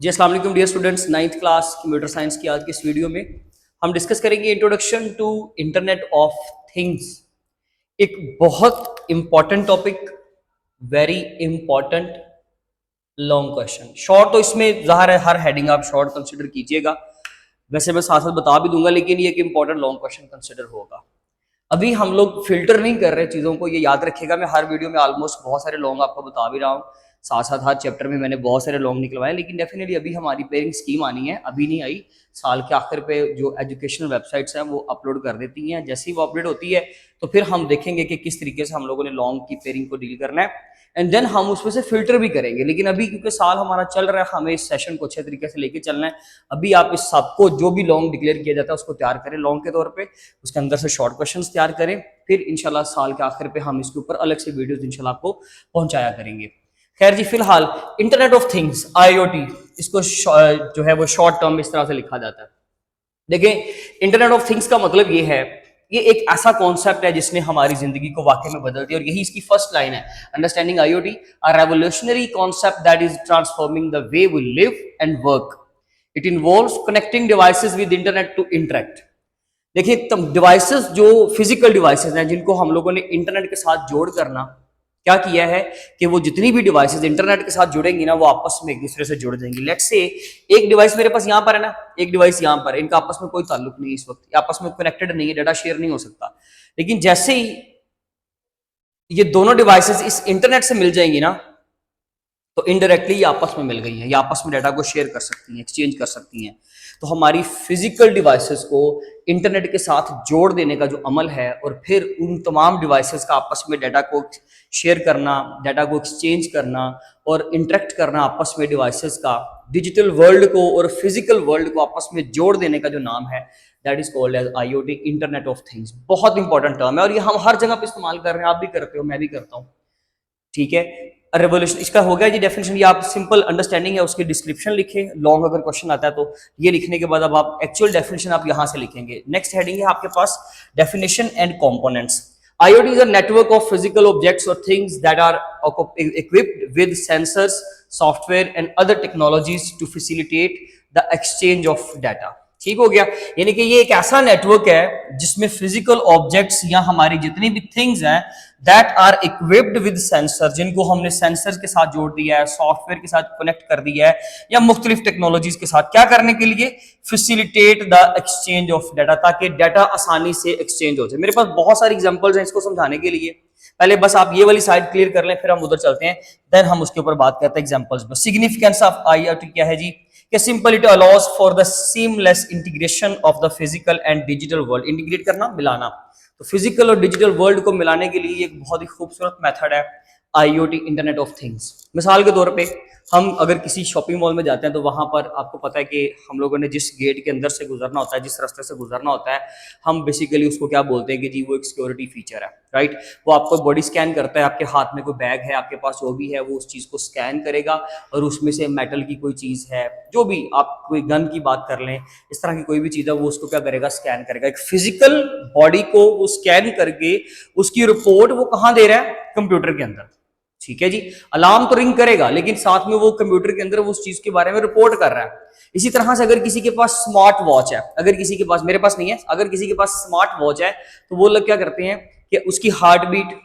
जी अस्सलाम वालेकुम dear students, 9th class computer science की आज की इस वीडियो में हम डिस्कस करेंगे introduction to internet of things. एक बहुत important topic, very important long question. Short तो इसमें ज़ाहिर है हर हेडिंग आप शॉर्ट कंसिडर कीजिएगा, वैसे मैं साथ साथ बता भी दूंगा, लेकिन ये एक इंपॉर्टेंट लॉन्ग क्वेश्चन कंसिडर होगा। अभी हम लोग फिल्टर नहीं कर रहे चीज़ों को, ये याद रखिएगा। मैं हर वीडियो में ऑलमोस्ट बहुत सारे लॉन्ग आपको बता भी रहा हूँ, साथ साथ हर चैप्टर में मैंने बहुत सारे लॉन्ग निकलवाए, लेकिन डेफिनेटली अभी हमारी पेयरिंग स्कीम आनी है, अभी नहीं आई। साल के आखिर पे जो एजुकेशनल वेबसाइट्स हैं वो अपलोड कर देती हैं, जैसे ही वो अपडेट होती है तो फिर हम देखेंगे कि किस तरीके से हम लोगों ने लॉन्ग की पेयरिंग को डील करना है, एंड देन हम उसमें से फिल्टर भी करेंगे। लेकिन अभी क्योंकि साल हमारा चल रहा है, हमें इस सेशन को अच्छे तरीके से लेके चलना है। अभी आप इस सबको जो भी लॉन्ग डिक्लेयर किया जाता है उसको तैयार करें लॉन्ग के तौर पे, उसके अंदर से शॉर्ट क्वेश्चंस तैयार करें, फिर इंशाल्लाह साल के आखिर पे हम इसके ऊपर अलग से वीडियोस इंशाल्लाह आपको पहुंचाया करेंगे। खैर जी, फिलहाल इंटरनेट ऑफ थिंग्स IoT, इसको जो है वो शॉर्ट टर्म इस तरह से लिखा जाता है। देखिए, इंटरनेट ऑफ थिंग्स का मतलब ये है, ये एक ऐसा कॉन्सेप्ट है जिसने हमारी जिंदगी को वाकई में बदल दिया, और यही इसकी फर्स्ट लाइन है, understanding IoT, a revolutionary concept that is transforming the way we live and work. It involves connecting devices with internet to interact. देखिए, तब डिवाइसेस जो फिजिकल डिवाइसेस हैं जिनको हम लोगों ने इंटरनेट के साथ जोड़ करना क्या किया है कि वो जितनी भी डिवाइसेस इंटरनेट के साथ जुड़ेंगी ना, वो आपस में एक दूसरे से जुड़ जाएंगी। लेट्स से एक डिवाइस मेरे पास यहाँ पर है ना, एक डिवाइस यहाँ पर, इनका आपस में कोई ताल्लुक नहीं है, इस वक्त आपस में कनेक्टेड नहीं है, डाटा शेयर नहीं हो सकता। लेकिन जैसे ही ये दोनों डिवाइसेस इस इंटरनेट से मिल जाएंगी ना, तो इनडायरेक्टली ये आपस में मिल गई हैं, ये आपस में डाटा को शेयर कर सकती हैं, एक्सचेंज कर सकती हैं। तो हमारी फिजिकल डिवाइसेस को इंटरनेट के साथ जोड़ देने का जो अमल है, और फिर उन तमाम डिवाइसेस का आपस में डाटा को शेयर करना, डाटा को एक्सचेंज करना और इंटरेक्ट करना आपस में डिवाइसेस का, डिजिटल वर्ल्ड को और फिजिकल वर्ल्ड को आपस में जोड़ देने का जो नाम है, that is called as IoT, internet of things. बहुत इंपॉर्टेंट टर्म है और ये हम हर जगह पे इस्तेमाल कर रहे हैं, आप भी करते हो, मैं भी करता हूँ, ठीक है। रेवोल्यूशन इसका हो गया जी डेफिनेशन। ये आप सिंपल अंडरस्टैंडिंग है, उसकी डिस्क्रिप्शन लिखें, लॉन्ग अगर क्वेश्चन आता है तो ये लिखने के बाद अब आप एक्चुअल डेफिनेशन आप यहां से लिखेंगे। नेक्स्ट हेडिंग है आपके पास definition and components. IoT is a network of physical objects or things that are equipped with sensors, software and other technologies to facilitate the exchange of data। ठीक हो गया, यानी कि ये एक ऐसा नेटवर्क है जिसमें फिजिकल ऑब्जेक्ट्स या हमारी जितनी भी थिंग्स हैं that are equipped with sensor, जिनको हमने सेंसर के साथ जोड़ दिया है, सॉफ्टवेयर के साथ कनेक्ट कर दिया है, या मुख्तलिफ टेक्नोलॉजीज के साथ, क्या करने के लिए, facilitate the exchange of data, ताकि डाटा आसानी से एक्सचेंज हो जाए। मेरे पास बहुत सारी एग्जांपल्स हैं इसको समझाने के लिए, पहले बस आप ये वाली साइड क्लियर कर लें, फिर हम उधर चलते हैं, देन हम उसके ऊपर बात करते हैं एग्जांपल्स पर। सिग्निफिकेंस ऑफ IoT क्या है जी, कि simple it allows for the seamless integration of the physical and digital world. Integrate करना, मिलाना, तो फिजिकल और डिजिटल वर्ल्ड को मिलाने के लिए एक बहुत ही खूबसूरत मेथड है IoT, इंटरनेट ऑफ थिंग्स। मिसाल के तौर पे हम अगर किसी शॉपिंग मॉल में जाते हैं तो वहां पर आपको पता है कि हम लोगों ने जिस गेट के अंदर से गुजरना होता है, जिस रास्ते से गुजरना होता है, हम बेसिकली उसको क्या बोलते हैं कि जी वो एक सिक्योरिटी फीचर है, राइट। वो आपको बॉडी स्कैन करता है, आपके हाथ में कोई बैग है, आपके पास जो भी है वो उस चीज को स्कैन करेगा, और उसमें से मेटल की कोई चीज है, जो भी आप कोई गन की बात कर लें, इस तरह की कोई भी चीज है, वो उसको क्या करेगा, स्कैन करेगा। एक फिजिकल बॉडी को वो स्कैन करके उसकी रिपोर्ट वो कहाँ दे रहा है, कंप्यूटर के अंदर, ठीक है जी। अलार्म तो रिंग करेगा, लेकिन साथ में वो कंप्यूटर के अंदर वो उस चीज के बारे में रिपोर्ट कर रहा है। इसी तरह से अगर किसी के पास स्मार्ट वॉच है, अगर किसी के पास, मेरे पास नहीं है, अगर किसी के पास स्मार्ट वॉच है तो वो लोग क्या करते हैं कि उसकी हार्ट बीट,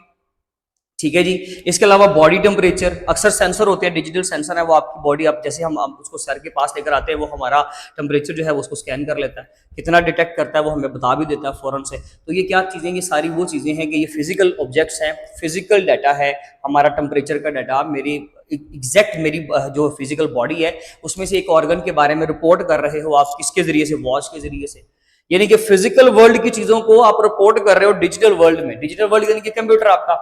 ठीक है जी, इसके अलावा बॉडी टेम्परेचर, अक्सर सेंसर होते हैं, डिजिटल सेंसर है, वो आपकी बॉडी, आप जैसे हम उसको सर के पास लेकर आते हैं, वो हमारा टेम्परेचर जो है वो उसको स्कैन कर लेता है, कितना डिटेक्ट करता है वो हमें बता भी देता है फौरन से। तो ये क्या चीज़ें, ये सारी वो चीज़ें हैं कि ये फिजिकल ऑब्जेक्ट्स हैं, फिजिकल डाटा है, हमारा टेम्परेचर का डाटा, मेरी एग्जैक्ट मेरी जो फिजिकल बॉडी है उसमें से एक ऑर्गन के बारे में रिपोर्ट कर रहे हो आप, किसके जरिए से, वॉच के जरिए से। यानी कि फिजिकल वर्ल्ड की चीजों को आप रिपोर्ट कर रहे हो डिजिटल वर्ल्ड में, डिजिटल वर्ल्ड यानी कि कंप्यूटर आपका।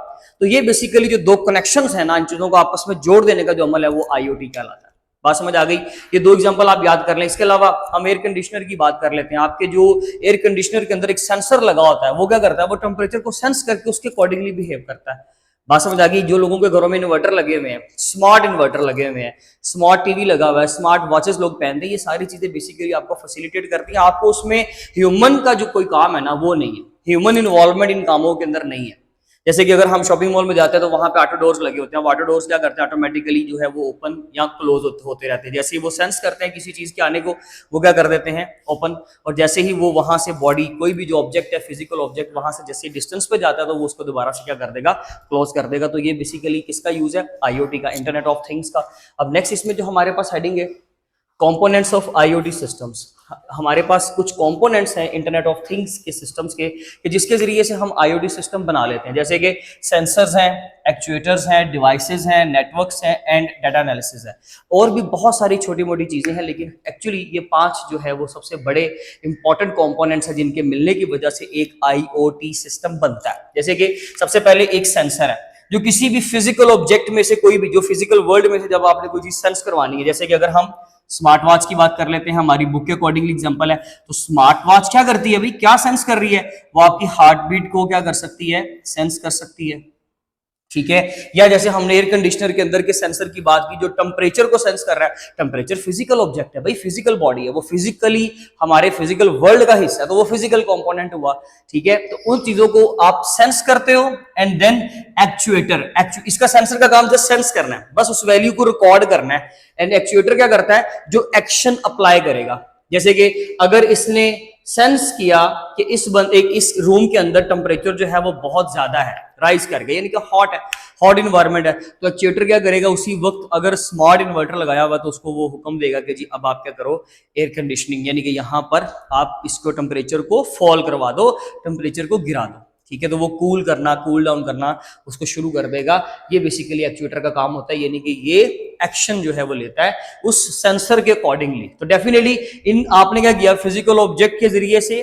तो ये बेसिकली जो दो कनेक्शंस है ना, इन चीजों को आपस में जोड़ देने का जो अमल है वो IoT कहलाता है। बात समझ आ गई? ये दो एग्जांपल आप याद कर लें। इसके अलावा हम एयर कंडीशनर की बात कर लेते हैं। आपके जो एयर कंडीशनर के अंदर एक सेंसर लगा होता है, वो क्या करता है, वो टेम्परेचर को सेंस करके उसके अकॉर्डिंगली बिहेव करता है। बात समझ आ गई? जो लोगों के घरों में इन्वर्टर लगे हुए हैं, स्मार्ट इन्वर्टर लगे हुए हैं, स्मार्ट टीवी लगा हुआ है, स्मार्ट वॉचेस लोग पहनते हैं, ये सारी चीजें बेसिकली आपको फैसिलिटेट करती हैं। आपको उसमें ह्यूमन का जो कोई काम है ना वो नहीं है, ह्यूमन इन्वॉल्वमेंट इन कामों के अंदर नहीं है। जैसे कि अगर हम शॉपिंग मॉल में जाते हैं तो वहां पे ऑटो डोर्स लगे होते हैं। ऑटो डोर्स क्या करते हैं, ऑटोमेटिकली जो है वो ओपन या क्लोज होते रहते हैं। जैसे ही वो सेंस करते हैं किसी चीज के आने को, वो क्या कर देते हैं, ओपन। और जैसे ही वो वहां से बॉडी, कोई भी जो ऑब्जेक्ट है, फिजिकल ऑब्जेक्ट, वहां से जैसे डिस्टेंस पे जाता है तो वो उसको दोबारा से क्या कर देगा, क्लोज कर देगा। तो ये बेसिकली किसका यूज है, आईओटी का, इंटरनेट ऑफ थिंग्स का। अब नेक्स्ट इसमें जो हमारे पास हेडिंग है, कंपोनेंट्स ऑफ आईओटी सिस्टम्स। हमारे पास कुछ कंपोनेंट्स हैं इंटरनेट ऑफ थिंग्स के सिस्टम्स के, कि जिसके जरिए से हम आईओटी सिस्टम बना लेते हैं। जैसे कि सेंसर्स हैं, एक्चुएटर्स हैं, डिवाइसेस हैं, नेटवर्क्स हैं एंड डाटा एनालिसिस है। और भी बहुत सारी छोटी मोटी चीजें हैं, लेकिन एक्चुअली ये 5 जो है वो सबसे बड़े इंपॉर्टेंट कंपोनेंट्स हैं जिनके मिलने की वजह से एक आईओटी सिस्टम बनता है। जैसे कि सबसे पहले एक सेंसर है, जो किसी भी फिजिकल ऑब्जेक्ट में से, कोई भी जो फिजिकल वर्ल्ड में से जब आपने कोई चीज सेंस करवानी है, जैसे कि अगर हम स्मार्ट वॉच की बात कर लेते हैं, हमारी बुक के अकॉर्डिंगली एग्जांपल है, तो स्मार्ट वॉच क्या करती है भाई, क्या सेंस कर रही है, वो आपकी हार्ट बीट को क्या कर सकती है, सेंस कर सकती है, ठीक है। या जैसे हमने एयर कंडीशनर के अंदर के सेंसर की बात की, जो टेम्परेचर को सेंस कर रहा है, टेम्परेचर फिजिकल ऑब्जेक्ट है भाई, फिजिकल बॉडी है, वो फिजिकली हमारे फिजिकल वर्ल्ड का हिस्सा है, तो वो फिजिकल कंपोनेंट हुआ, ठीक है। तो उन चीजों को आप सेंस करते हो। एंड देन एक्चुएटर, इसका सेंसर का काम जस्ट सेंस करना है, बस उस वैल्यू को रिकॉर्ड करना है। एंड एक्चुएटर क्या करता है, जो एक्शन अप्लाई करेगा। जैसे कि अगर इसने सेंस किया कि इस रूम के अंदर टेम्परेचर जो है वो बहुत ज्यादा है, राइज कर गया, यानी कि हॉट है, हॉट इन्वायरमेंट है, तो एक्चुएटर क्या करेगा, उसी वक्त अगर स्मार्ट इन्वर्टर लगाया हुआ तो उसको वो हुक्म देगा कि जी अब आप क्या करो, एयर कंडीशनिंग, यानी कि यहाँ पर आप इसको टेम्परेचर को फॉल करवा दो, टेम्परेचर को गिरा दो, ठीक है। तो वो कूल करना, कूल डाउन करना उसको शुरू कर देगा। ये बेसिकली एक्चुएटर का काम होता है, यानी कि ये एक्शन जो है वो लेता है उस सेंसर के अकॉर्डिंगली। तो डेफिनेटली इन आपने क्या किया, फिजिकल ऑब्जेक्ट के जरिए से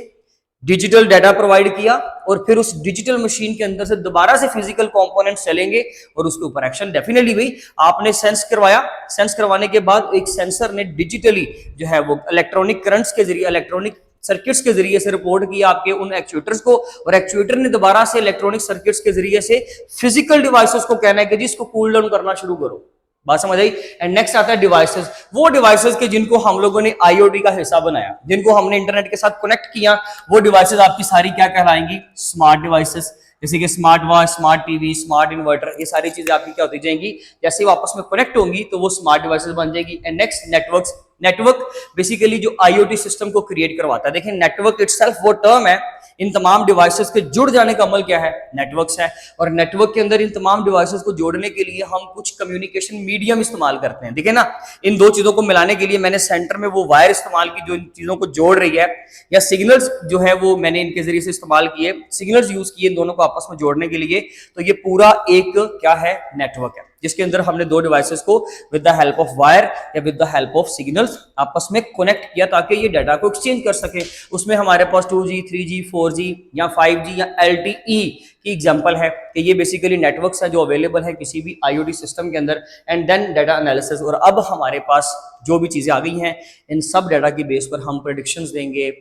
डिजिटल डाटा प्रोवाइड किया, और फिर उस डिजिटल मशीन के अंदर से दोबारा से फिजिकल कंपोनेंट चलेंगे और उसके ऊपर एक्शन। डेफिनेटली भाई आपने सेंस करवाया, सेंस करवाने के बाद एक सेंसर ने डिजिटली जो है वो इलेक्ट्रॉनिक करंट्स के जरिए, इलेक्ट्रॉनिक सर्किट्स के जरिए से रिपोर्ट किया आपके उन एक्चुएटर्स को, और एक्चुएटर ने दोबारा से इलेक्ट्रॉनिक सर्किट्स के जरिए से फिजिकल डिवाइसेस को कहना है कि जी इसको कूल डाउन करना शुरू करो। बात समझ आई। एंड नेक्स्ट आता है डिवाइसेस, वो डिवाइसेस के जिनको हम लोगों ने आईओटी का हिस्सा बनाया, जिनको हमने इंटरनेट के साथ कनेक्ट किया, वो डिवाइसेस आपकी सारी क्या कहलाएंगी, स्मार्ट डिवाइसेस। जैसे कि smart watch, smart TV, smart inverter, ये सारी चीजें आपकी क्या होती जाएंगी, जैसे वो आपस में कनेक्ट होंगी तो वो स्मार्ट डिवाइसेस बन जाएगी। And next networks. Network basically जो आईओटी सिस्टम को क्रिएट करवाता है। देखिए नेटवर्क इटसेल्फ वो टर्म है, इन तमाम डिवाइसेस के जुड़ जाने का अमल क्या है, नेटवर्क्स है। और नेटवर्क के अंदर इन तमाम डिवाइसेस को जोड़ने के लिए हम कुछ कम्युनिकेशन मीडियम इस्तेमाल करते हैं। देखिए ना, इन दो चीजों को मिलाने के लिए मैंने सेंटर में वो वायर इस्तेमाल की जो इन चीजों को जोड़ रही है, या सिग्नल्स जो है वो मैंने इनके जरिए से इस्तेमाल किए, सिग्नल्स यूज किए इन दोनों को आपस में जोड़ने के लिए। तो ये पूरा एक क्या है, नेटवर्क है, जिसके अंदर हमने दो डिवाइसेस को with the help of wire या with the help of signals आपस में कनेक्ट किया, ताकि ये डाटा को एक्सचेंज कर सके। उसमें हमारे पास 2G, 3G, 4G या 5G या LTE की एग्जांपल है कि ये बेसिकली नेटवर्क्स है जो अवेलेबल है किसी भी आईओटी सिस्टम के अंदर। And then data analysis. और अब हमारे पास जो भी चीजें आ गई हैं, इन सब डाटा की बेस पर हम प्रेडिक्शंस देंगे,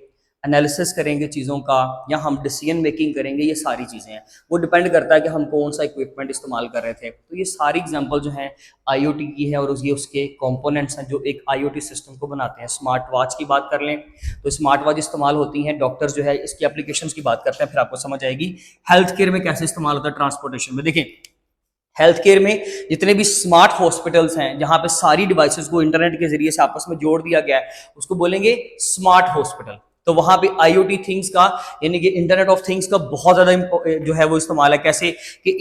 एनालिसिस करेंगे चीज़ों का, या हम डिसीजन मेकिंग करेंगे। ये सारी चीज़ें हैं, वो डिपेंड करता है कि हम कौन सा इक्विपमेंट इस्तेमाल कर रहे थे। तो ये सारी एग्जांपल जो हैं आईओटी की है, और ये उसके कंपोनेंट्स हैं जो एक आईओटी सिस्टम को बनाते हैं। स्मार्ट वॉच की बात कर लें तो स्मार्ट वॉच इस्तेमाल होती हैं, डॉक्टर्स जो है इसकी एप्लीकेशंस की बात करते हैं, फिर आपको समझ आएगी। हेल्थ केयर में कैसे इस्तेमाल होता है, ट्रांसपोर्टेशन में। देखिए हेल्थ केयर में जितने भी स्मार्ट हॉस्पिटल्स हैं, जहां पे सारी डिवाइसेस को इंटरनेट के जरिए से आपस में जोड़ दिया गया है, उसको बोलेंगे स्मार्ट हॉस्पिटल। तो वहां पे आईओटी थिंग्स का, यानी कि इंटरनेट ऑफ थिंग्स का बहुत ज्यादा जो है वो इस्तेमाल है। कैसे कि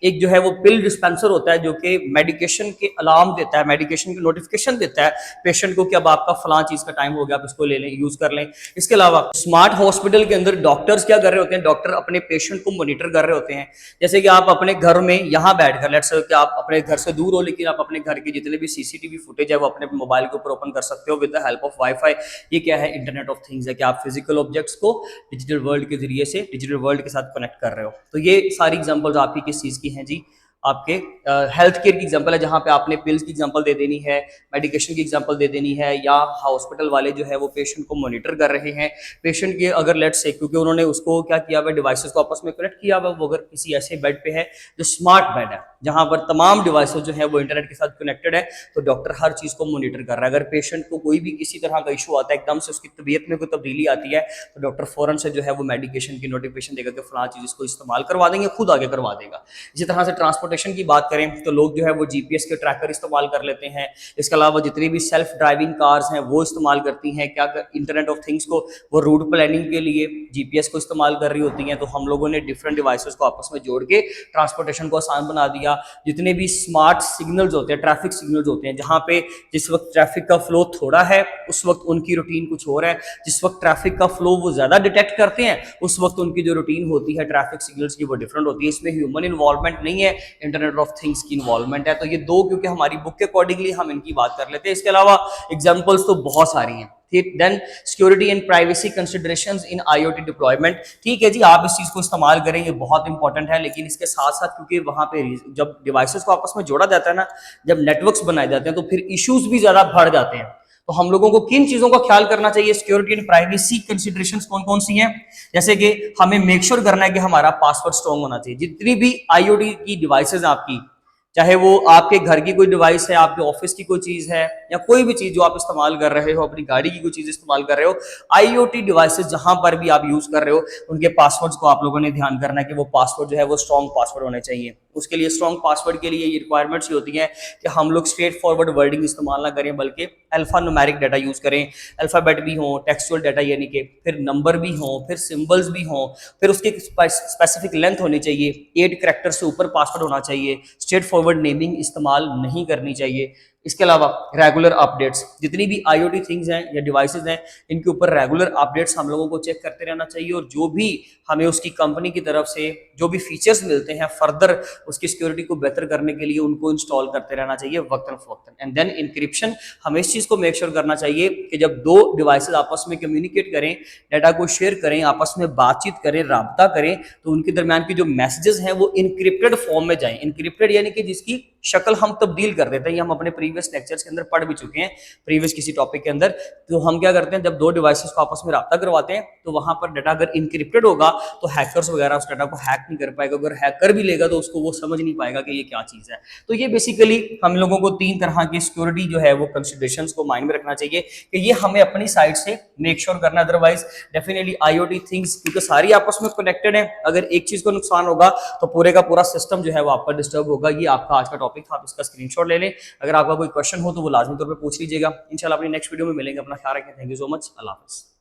एक जो है वो पिल डिस्पेंसर होता है जो कि मेडिकेशन के अलार्म देता है, मेडिकेशन की नोटिफिकेशन देता है पेशेंट को कि अब आपका फलां चीज का टाइम हो गया, आप इसको ले लें, यूज कर लें। इसके अलावा स्मार्ट हॉस्पिटल के अंदर डॉक्टर्स क्या कर रहे होते हैं, डॉक्टर अपने पेशेंट को मॉनिटर कर रहे होते हैं। जैसे कि आप अपने घर में यहाँ बैठकर, लेट्स से कि आप अपने घर से दूर हो, लेकिन आप अपने घर के जितने भी सीसीटीवी फुटेज है वो अपने मोबाइल के ऊपर ओपन कर सकते हो with the help of wifi. ये क्या है, इंटरनेट ऑफ थिंग्स है कि आप फिजिकल ऑब्जेक्ट्स को डिजिटल वर्ल्ड के जरिए से डिजिटल वर्ल्ड के साथ कनेक्ट कर रहे हो। तो ये सारी एग्जांपल्स आपकी किस चीज की हैं जी, आपके हेल्थ केयर की एग्जांपल है, जहां पे आपने पिल्स की एग्जांपल दे देनी है, मेडिकेशन की एग्जांपल दे देनी है, या हॉस्पिटल वाले जो है वो पेशेंट को मॉनिटर कर रहे हैं। पेशेंट के अगर लेट्स से, क्योंकि उन्होंने उसको क्या किया हुआ, डिवाइसेस को आपस में कनेक्ट किया हुआ, वो अगर किसी ऐसे बेड पे है जो स्मार्ट बेड है, जहां पर तमाम डिवाइसेस जो है वो इंटरनेट के साथ कनेक्टेड है, तो डॉक्टर हर चीज को मॉनिटर कर रहा है। अगर पेशेंट को कोई भी किसी तरह का इशू आता है, एकदम से उसकी तबीयत में कोई तब्दीली आती है, तो डॉक्टर फौरन से जो है वो मेडिकेशन की नोटिफिकेशन देगा कि फलां चीज इसको इस्तेमाल करवा देंगे, खुद आगे करवा देगा। इसी तरह से ट्रांसपोर्टेशन की बात करें तो लोग जो है वो जीपीएस के ट्रैकर इस्तेमाल कर लेते हैं। इसके अलावा जितनी भी सेल्फ ड्राइविंग कार्स हैं वो इस्तेमाल करती हैं क्या, इंटरनेट ऑफ थिंग्स को, वो रूट प्लानिंग के लिए जीपीएस को इस्तेमाल कर रही होती हैं। तो हम लोगों ने डिफरेंट डिवाइसेस को आपस में जोड़ के ट्रांसपोर्टेशन को आसान बना दिया। जितने भी स्मार्ट सिग्नल्स होते हैं, ट्रैफिक सिग्नल्स होते हैं, जहां पे जिस वक्त ट्रैफिक का फ्लो थोड़ा है उस वक्त उनकी रूटीन कुछ और है, जिस वक्त ट्रैफिक का फ्लो वो ज्यादा डिटेक्ट करते हैं उस वक्त उनकी जो रूटीन होती है ट्रैफिक सिग्नल्स की वो डिफरेंट होती है। इसमें ह्यूमन इन्वॉल्वमेंट नहीं है, इंटरनेट ऑफ थिंग्स की इन्वॉल्वमेंट है। तो ये दो, क्योंकि हमारी बुक के अकॉर्डिंगली हम इनकी बात कर लेते हैं। इसके अलावा एग्जाम्पल्स तो बहुत सारी हैं। ठीक, then security and privacy considerations in IoT deployment. ठीक है जी, आप इस चीज को इस्तेमाल करें, ये बहुत इंपॉर्टेंट है, लेकिन इसके साथ साथ क्योंकि वहां पे जब डिवाइसेस को आपस में जोड़ा जाता है ना, जब नेटवर्क्स बनाए जाते हैं, तो फिर इश्यूज भी ज्यादा बढ़ जाते हैं। तो हम लोगों को किन चीजों का ख्याल करना चाहिए, सिक्योरिटी एंड प्राइवेसी कंसिडरेशंस कौन कौन सी हैं? जैसे कि हमें मेक श्योर करना है कि हमारा पासवर्ड स्ट्रॉन्ग होना चाहिए। जितनी भी आईओटी की डिवाइसेज आपकी, चाहे वो आपके घर की कोई डिवाइस है, आपके ऑफिस की कोई चीज है, या कोई भी चीज जो आप इस्तेमाल कर रहे हो, अपनी गाड़ी की कोई चीज इस्तेमाल कर रहे हो, आईओटी डिवाइसेस जहां पर भी आप यूज कर रहे हो, उनके पासवर्ड्स को आप लोगों ने ध्यान करना है कि वो पासवर्ड जो है वो स्ट्रॉन्ग पासवर्ड होने चाहिए। उसके लिए स्ट्रॉन्ग पासवर्ड के लिए ये रिक्वायरमेंट्स होती हैं कि हम लोग स्ट्रेट फॉरवर्ड वर्डिंग इस्तेमाल ना करें, बल्कि अल्फा न्यूमेरिक डाटा यूज करें। अल्फाबेट भी हो, टेक्सचुअल डाटा यानी कि फिर नंबर भी हो, फिर सिंबल्स भी हो, फिर उसकी स्पेसिफिक लेंथ होनी चाहिए, 8 कैरेक्टर से ऊपर पासवर्ड होना चाहिए, स्ट्रेट फॉरवर्ड नेमिंग इस्तेमाल नहीं करनी चाहिए। इसके अलावा रेगुलर अपडेट्स, जितनी भी आईओटी थिंग्स हैं या डिवाइसेस हैं, इनके ऊपर रेगुलर अपडेट्स हम लोगों को चेक करते रहना चाहिए, और जो भी हमें उसकी कंपनी की तरफ से जो भी फीचर्स मिलते हैं फर्दर उसकी सिक्योरिटी को बेहतर करने के लिए उनको इंस्टॉल करते रहना चाहिए वक्तन फवक्तन। एंड देन इंक्रिप्शन, हमें इस चीज को मेक श्योर करना चाहिए कि जब दो डिवाइसेस आपस में कम्युनिकेट करें, डाटा को शेयर करें, आपस में बातचीत करें, राब्ता करें, तो उनके दरमियान की जो मैसेजेस हैं वो इनक्रिप्टेड फॉर्म में जाएं। इनक्रिप्टेड यानी कि जिसकी शक्ल हम तब्दील कर देते हैं, ये हम अपने प्रीवियस लेक्चर्स के अंदर पढ़ भी चुके हैं, प्रीवियस किसी टॉपिक के अंदर। तो हम क्या करते हैं, जब दो डिवाइसेस को आपस में राब्ता करवाते हैं तो वहां पर डाटा अगर इनक्रिप्टेड होगा तो हैकर्स वगैरह उस डाटा को हैक नहीं कर पाएगा, अगर हैकर भी लेगा तो उसको वो समझ नहीं पाएगा कि ये क्या चीज है। तो ये बेसिकली हम लोगों को 3 तरह की सिक्योरिटी जो है वो कंसिडरेशंस को माइंड में रखना चाहिए कि ये हमें अपनी साइड से मेक श्योर करना। अदरवाइज डेफिनेटली आईओटी थिंग्स क्योंकि सारी आपस में कनेक्टेड है, अगर एक चीज को नुकसान होगा तो पूरे का पूरा सिस्टम जो है वो आपका डिस्टर्ब होगा। ये आपका आज का टॉपिक था, आप इसका स्क्रीनशॉट ले लें। अगर आपका कोई क्वेश्चन हो तो वो लाजमी तौर पर पूछ लीजिएगा। इंशाल्लाह अपनी नेक्स्ट वीडियो में मिलेंगे। अपना ख्याल रखें। Thank you so much. अल्लाह हाफिज़।